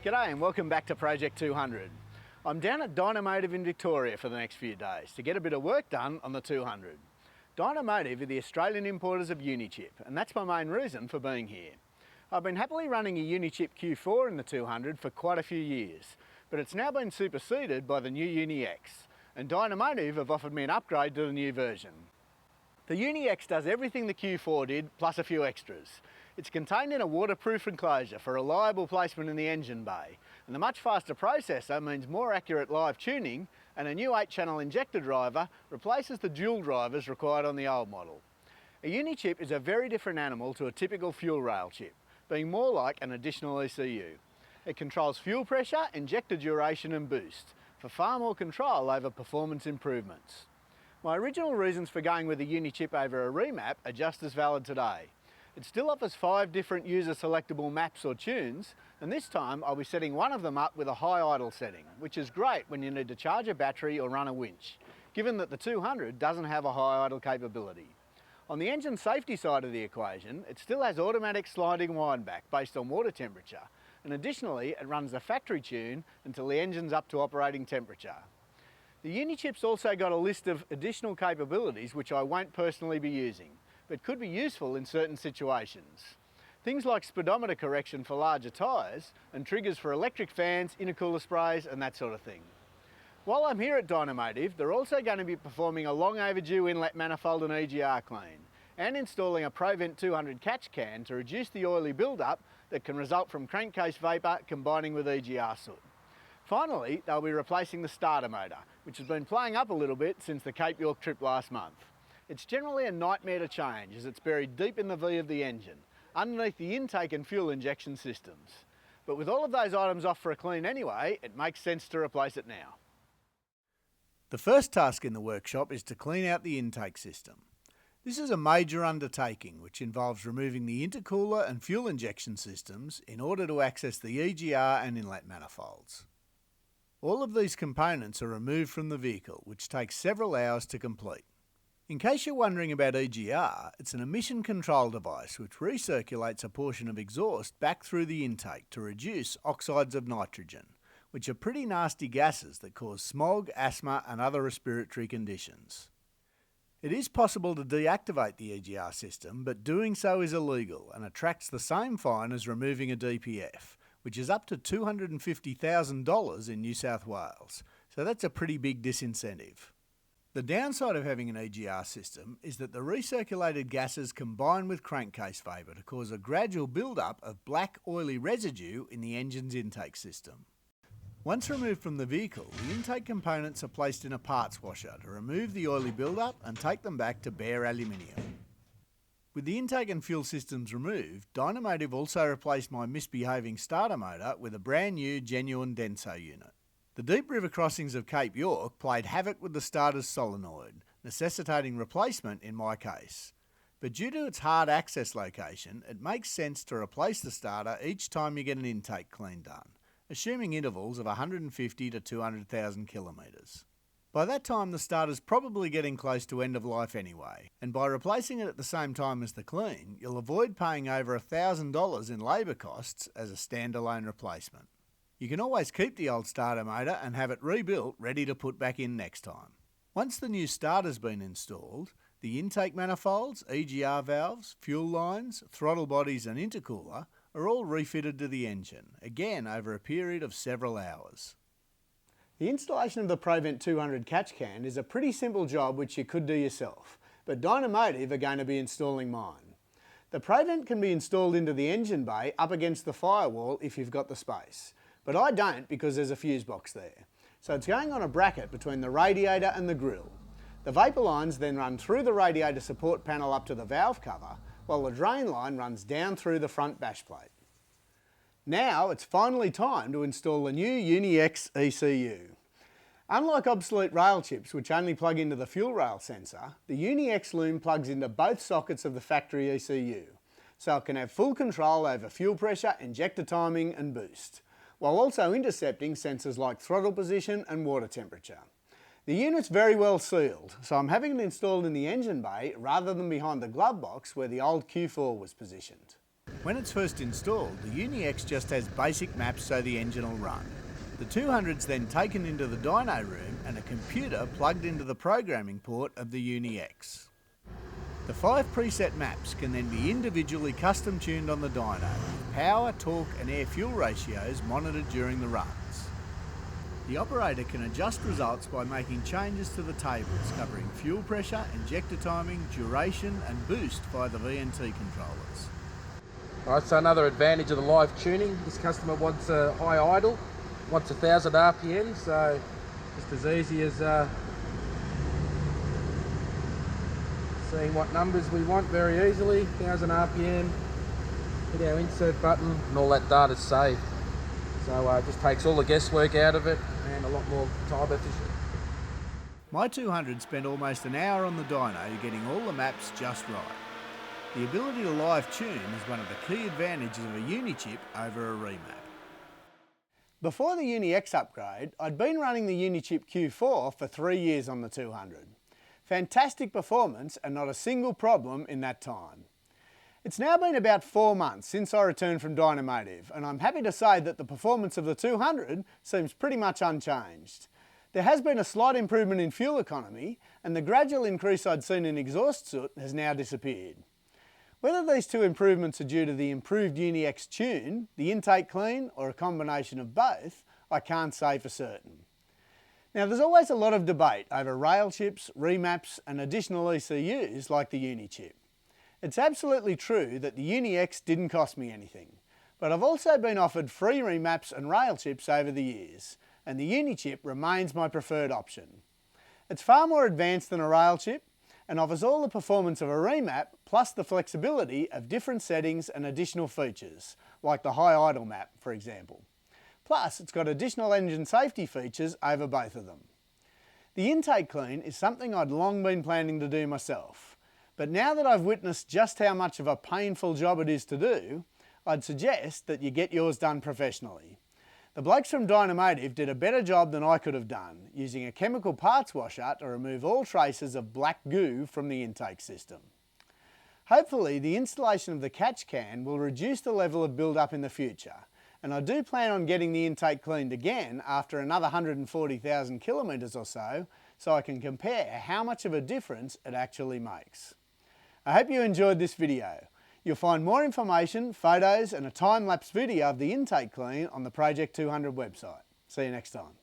G'day and welcome back to Project 200. I'm down at Dynomotive in Victoria for the next few days to get a bit of work done on the 200. Dynomotive are the Australian importers of Unichip, and that's my main reason for being here. I've been happily running a Unichip Q4 in the 200 for quite a few years, but it's now been superseded by the new Uni-X, and Dynomotive have offered me an upgrade to the new version. The Uni-X does everything the Q4 did, plus a few extras. It's contained in a waterproof enclosure for reliable placement in the engine bay, and the much faster processor means more accurate live tuning, and a new 8-channel injector driver replaces the dual drivers required on the old model. A Unichip is a very different animal to a typical fuel rail chip, being more like an additional ECU. It controls fuel pressure, injector duration and boost, for far more control over performance improvements. My original reasons for going with a Unichip over a remap are just as valid today. It still offers 5 different user selectable maps or tunes, and this time I'll be setting one of them up with a high idle setting, which is great when you need to charge a battery or run a winch, given that the 200 doesn't have a high idle capability. On the engine safety side of the equation, it still has automatic sliding wind back based on water temperature, and additionally it runs the factory tune until the engine's up to operating temperature. The Unichip's also got a list of additional capabilities which I won't personally be using, but could be useful in certain situations. Things like speedometer correction for larger tyres and triggers for electric fans, intercooler sprays and that sort of thing. While I'm here at Dynomotive, they're also going to be performing a long overdue inlet manifold and EGR clean and installing a Provent 200 catch can to reduce the oily build-up that can result from crankcase vapour combining with EGR soot. Finally, they'll be replacing the starter motor, which has been playing up a little bit since the Cape York trip last month. It's generally a nightmare to change as it's buried deep in the V of the engine, underneath the intake and fuel injection systems. But with all of those items off for a clean anyway, it makes sense to replace it now. The first task in the workshop is to clean out the intake system. This is a major undertaking which involves removing the intercooler and fuel injection systems in order to access the EGR and inlet manifolds. All of these components are removed from the vehicle, which takes several hours to complete. In case you're wondering about EGR, it's an emission control device which recirculates a portion of exhaust back through the intake to reduce oxides of nitrogen, which are pretty nasty gases that cause smog, asthma and other respiratory conditions. It is possible to deactivate the EGR system, but doing so is illegal and attracts the same fine as removing a DPF, which is up to $250,000 in New South Wales, so that's a pretty big disincentive. The downside of having an EGR system is that the recirculated gases combine with crankcase vapour to cause a gradual build-up of black oily residue in the engine's intake system. Once removed from the vehicle, the intake components are placed in a parts washer to remove the oily build-up and take them back to bare aluminium. With the intake and fuel systems removed, Dynomotive also replaced my misbehaving starter motor with a brand new genuine Denso unit. The deep river crossings of Cape York played havoc with the starter's solenoid, necessitating replacement in my case. But due to its hard access location, it makes sense to replace the starter each time you get an intake clean done, assuming intervals of 150 to 200,000 kilometres. By that time the starter's probably getting close to end of life anyway, and by replacing it at the same time as the clean, you'll avoid paying over $1,000 in labour costs as a standalone replacement. You can always keep the old starter motor and have it rebuilt ready to put back in next time. Once the new starter's been installed, the intake manifolds, EGR valves, fuel lines, throttle bodies and intercooler are all refitted to the engine, again over a period of several hours. The installation of the Provent 200 catch can is a pretty simple job which you could do yourself, but Dynomotive are going to be installing mine. The Provent can be installed into the engine bay up against the firewall if you've got the space. But I don't because there's a fuse box there. So it's going on a bracket between the radiator and the grille. The vapour lines then run through the radiator support panel up to the valve cover, while the drain line runs down through the front bash plate. Now it's finally time to install the new Uni-X ECU. Unlike obsolete rail chips which only plug into the fuel rail sensor, the Uni-X loom plugs into both sockets of the factory ECU, so it can have full control over fuel pressure, injector timing and boost, while also intercepting sensors like throttle position and water temperature. The unit's very well sealed, so I'm having it installed in the engine bay rather than behind the glove box where the old Q4 was positioned. When it's first installed, the Uni-X just has basic maps so the engine will run. The 200's then taken into the dyno room and a computer plugged into the programming port of the Uni-X. The 5 preset maps can then be individually custom tuned on the dyno, with power, torque and air-fuel ratios monitored during the runs. The operator can adjust results by making changes to the tables covering fuel pressure, injector timing, duration and boost via the VNT controllers. Alright, so another advantage of the live tuning, this customer wants a high idle, wants 1000 RPM, so just as easy as seeing what numbers we want very easily, 1000 RPM, hit our insert button and all that data's saved. So it just takes all the guesswork out of it and a lot more time efficient. My 200 spent almost an hour on the dyno getting all the maps just right. The ability to live tune is one of the key advantages of a Uni-chip over a remap. Before the Uni-X upgrade, I'd been running the Uni-chip Q4 for 3 years on the 200. Fantastic performance and not a single problem in that time. It's now been about 4 months since I returned from Dynomotive, and I'm happy to say that the performance of the 200 seems pretty much unchanged. There has been a slight improvement in fuel economy, and the gradual increase I'd seen in exhaust soot has now disappeared. Whether these two improvements are due to the improved Uni-X tune, the intake clean, or a combination of both, I can't say for certain. Now, there's always a lot of debate over rail chips, remaps and additional ECUs like the Uni-chip. It's absolutely true that the Uni-X didn't cost me anything, but I've also been offered free remaps and rail chips over the years, and the Uni-chip remains my preferred option. It's far more advanced than a rail chip and offers all the performance of a remap plus the flexibility of different settings and additional features, like the high idle map, for example. Plus, it's got additional engine safety features over both of them. The intake clean is something I'd long been planning to do myself, but now that I've witnessed just how much of a painful job it is to do, I'd suggest that you get yours done professionally. The blokes from Dynomotive did a better job than I could have done, using a chemical parts washer to remove all traces of black goo from the intake system. Hopefully, the installation of the catch can will reduce the level of build-up in the future, and I do plan on getting the intake cleaned again after another 140,000 kilometres or so I can compare how much of a difference it actually makes. I hope you enjoyed this video. You'll find more information, photos and a time-lapse video of the intake clean on the Project 200 website. See you next time.